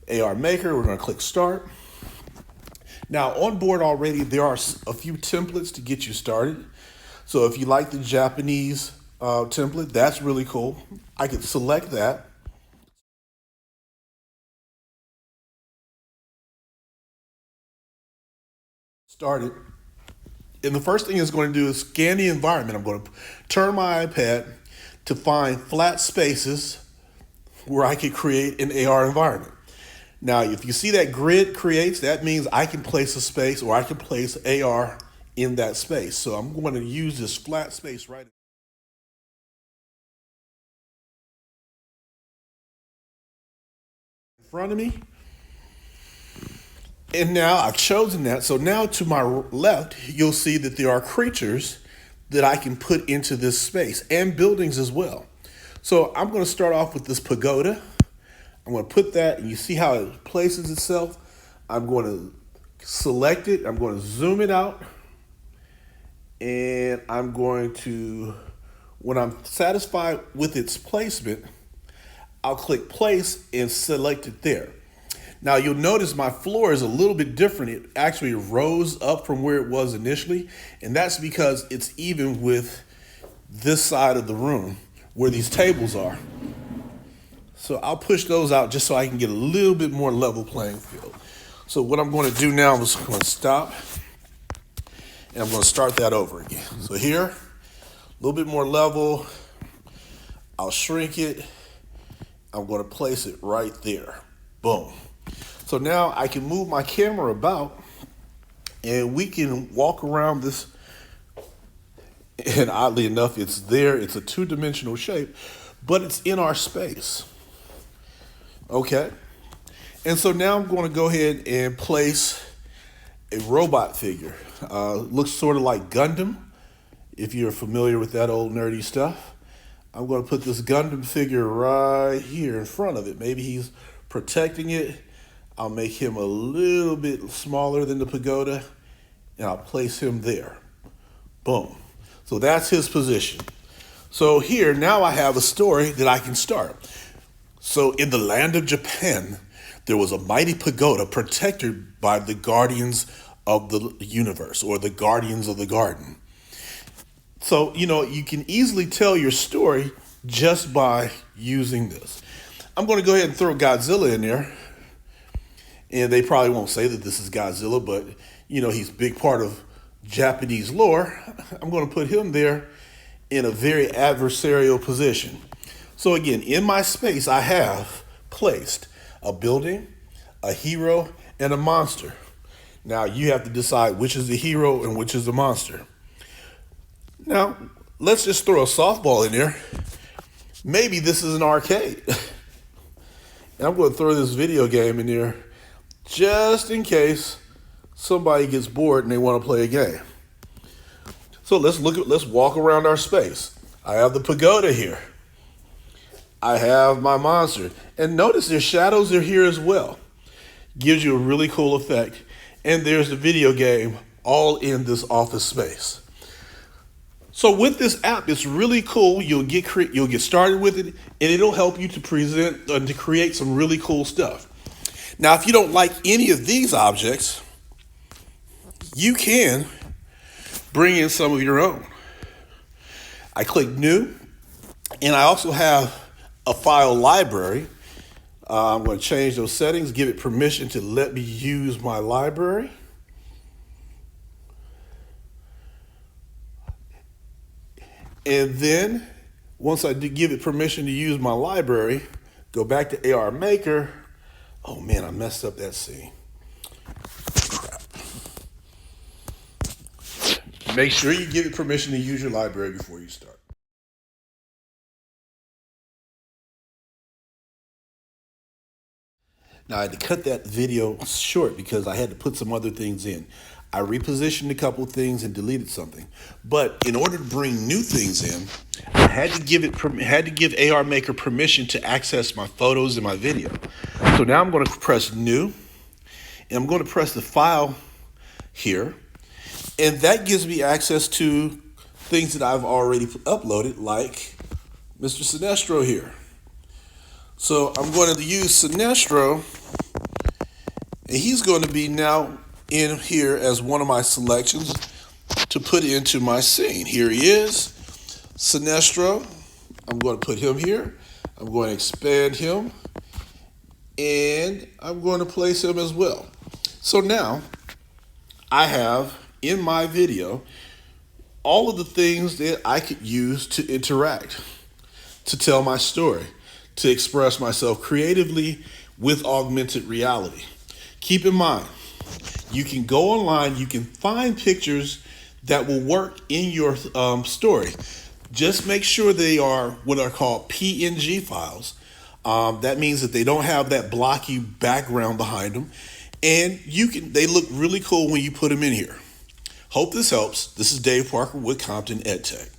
AR Maker. We're going to click Start. Now, on board already, there are a few templates to get you started. So if you like the Japanese template, that's really cool. I could select that. Started. And the first thing it's going to do is scan the environment. I'm going to turn my iPad to find flat spaces where I can create an AR environment. Now, if you see that grid creates, that means I can place a space or I can place AR in that space. So I'm going to use this flat space right in front of me. And now I've chosen that. So now to my left, you'll see that there are creatures that I can put into this space and buildings as well. So I'm going to start off with this pagoda. I'm going to put that, and you see how it places itself. I'm going to select it. I'm going to zoom it out. And I'm going to, when I'm satisfied with its placement, I'll click place and select it there. Now you'll notice my floor is a little bit different. It actually rose up from where it was initially, and that's because it's even with this side of the room where these tables are. So I'll push those out just so I can get a little bit more level playing field. So what I'm going to do now is I'm going to stop, and I'm going to start that over again. So here, a little bit more level. I'll shrink it. I'm going to place it right there. Boom. So now I can move my camera about and we can walk around this. And oddly enough, it's there. It's a two-dimensional shape, but it's in our space. Okay. And so now I'm going to go ahead and place a robot figure. Looks sort of like Gundam, if you're familiar with that old nerdy stuff. I'm going to put this Gundam figure right here in front of it. Maybe he's protecting it. I'll make him a little bit smaller than the pagoda, and I'll place him there. Boom. So that's his position. So here, now I have a story that I can start. So in the land of Japan, there was a mighty pagoda protected by the guardians of the universe, or the guardians of the garden. So, you can easily tell your story just by using this. I'm going to go ahead and throw Godzilla in there. And they probably won't say that this is Godzilla, but, he's a big part of Japanese lore. I'm going to put him there in a very adversarial position. So again, in my space, I have placed a building, a hero, and a monster. Now, you have to decide which is the hero and which is the monster. Now, let's just throw a softball in there. Maybe this is an arcade. And I'm going to throw this video game in there just in case somebody gets bored and they want to play a game. So let's walk around our space. I have the pagoda here. I have my monster. And notice their shadows are here as well. Gives you a really cool effect. And there's the video game all in this office space. So with this app, it's really cool. You'll get started with it, and it'll help you to present and to create some really cool stuff. Now, if you don't like any of these objects, you can bring in some of your own. I click New, and I also have a file library. I'm going to change those settings, give it permission to let me use my library. And then, once I give it permission to use my library, go back to AR Maker. Oh man, I messed up that scene. Crap. Make sure you give it permission to use your library before you start. Now, I had to cut that video short because I had to put some other things in. I repositioned a couple of things and deleted something. But in order to bring new things in, I had to give AR Maker permission to access my photos and my video. So now I'm going to press New, and I'm going to press the file here, and that gives me access to things that I've already uploaded, like Mr. Sinestro here. So I'm going to use Sinestro And he's going to be now in here as one of my selections to put into my scene. Here he is, Sinestro. I'm going to put him here. I'm going to expand him, and I'm going to place him as well. So now I have in my video all of the things that I could use to interact, to tell my story, to express myself creatively with augmented reality. Keep in mind, you can go online, you can find pictures that will work in your story. Just make sure they are what are called PNG files. That means that they don't have that blocky background behind them, and they look really cool when you put them in here. Hope this helps. This is Dave Parker with Compton EdTech.